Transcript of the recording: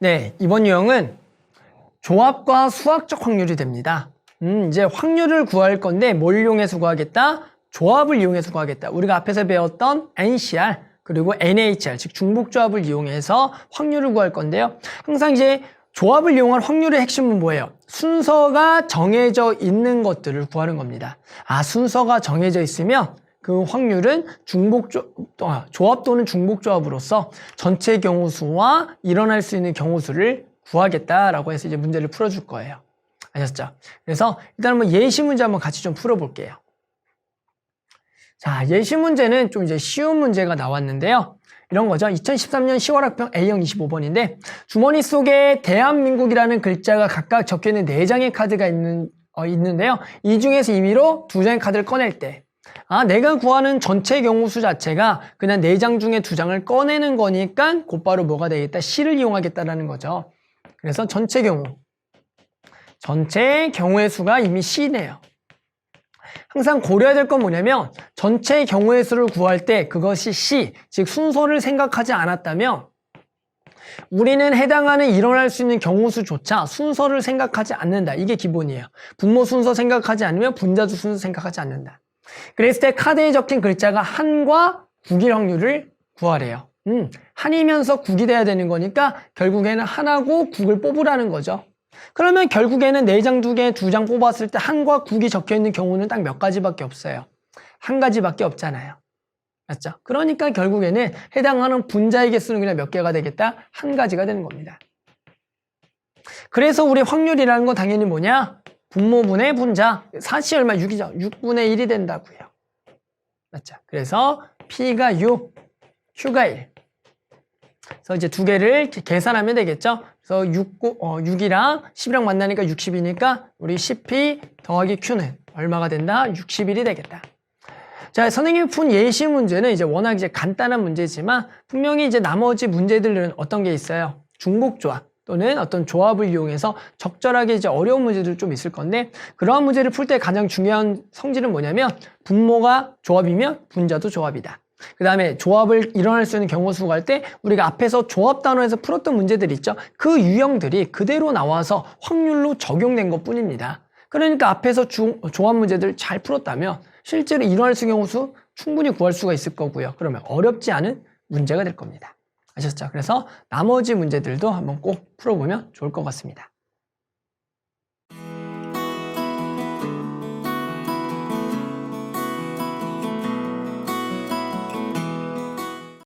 네, 이번 유형은 조합과 수학적 확률이 됩니다. 이제 확률을 구할 건데 뭘 이용해서 구하겠다? 조합을 이용해서 구하겠다. 우리가 앞에서 배웠던 NCR 그리고 NHR, 즉 중복조합을 이용해서 확률을 구할 건데요. 항상 이제 조합을 이용한 확률의 핵심은 뭐예요? 순서가 정해져 있는 것들을 구하는 겁니다. 순서가 정해져 있으면 그 확률은 조합 또는 중복조합으로서 전체 경우수와 일어날 수 있는 경우수를 구하겠다라고 해서 이제 문제를 풀어줄 거예요. 아셨죠? 그래서 일단 한번 예시 문제 한번 같이 좀 풀어볼게요. 자, 예시 문제는 좀 이제 쉬운 문제가 나왔는데요. 이런 거죠. 2013년 10월 학평 A형 25번인데 주머니 속에 대한민국이라는 글자가 각각 적혀있는 4장의 카드가 있는데요. 이 중에서 임의로 2장의 카드를 꺼낼 때 내가 구하는 전체 경우수 자체가 그냥 4장 중에 2장을 꺼내는 거니까 곧바로 뭐가 되겠다? C를 이용하겠다라는 거죠. 그래서 전체 경우의 수가 이미 C네요. 항상 고려해야 될 건 뭐냐면 전체 경우의 수를 구할 때 그것이 C, 즉 순서를 생각하지 않았다면 우리는 해당하는 일어날 수 있는 경우수조차 순서를 생각하지 않는다. 이게 기본이에요. 분모 순서 생각하지 않으면 분자수 순서 생각하지 않는다. 그랬을 때 카드에 적힌 글자가 한과 국일 확률을 구하래요. 한이면서 국이 돼야 되는 거니까 결국에는 한하고 국을 뽑으라는 거죠. 그러면 결국에는 4장 중에 2장 뽑았을 때 한과 국이 적혀있는 경우는 딱 몇 가지밖에 없어요. 한 가지밖에 없잖아요. 맞죠? 그러니까 결국에는 해당하는 분자의 개수는 그냥 몇 개가 되겠다? 한 가지가 되는 겁니다. 그래서 우리 확률이라는 건 당연히 뭐냐? 분모분의 분자. 4시 얼마? 6이죠. 6분의 1이 된다고요. 맞죠? 그래서 P가 6, Q가 1. 그래서 이제 두 개를 계산하면 되겠죠? 그래서 6이랑 10이랑 만나니까 60이니까 우리 10P 더하기 Q는 얼마가 된다? 61이 되겠다. 자, 선생님이 푼 예시 문제는 이제 워낙 이제 간단한 문제지만 분명히 이제 나머지 문제들은 어떤 게 있어요? 중복조합 또는 어떤 조합을 이용해서 적절하게 이제 어려운 문제들 좀 있을 건데 그러한 문제를 풀 때 가장 중요한 성질은 뭐냐면 분모가 조합이면 분자도 조합이다. 그 다음에 조합을 일어날 수 있는 경우수 구할 때 우리가 앞에서 조합 단원에서 풀었던 문제들 있죠. 그 유형들이 그대로 나와서 확률로 적용된 것 뿐입니다. 그러니까 앞에서 조합 문제들 잘 풀었다면 실제로 일어날 수 있는 경우수 충분히 구할 수가 있을 거고요. 그러면 어렵지 않은 문제가 될 겁니다. 아셨죠? 그래서 나머지 문제들도 한번 꼭 풀어보면 좋을 것 같습니다.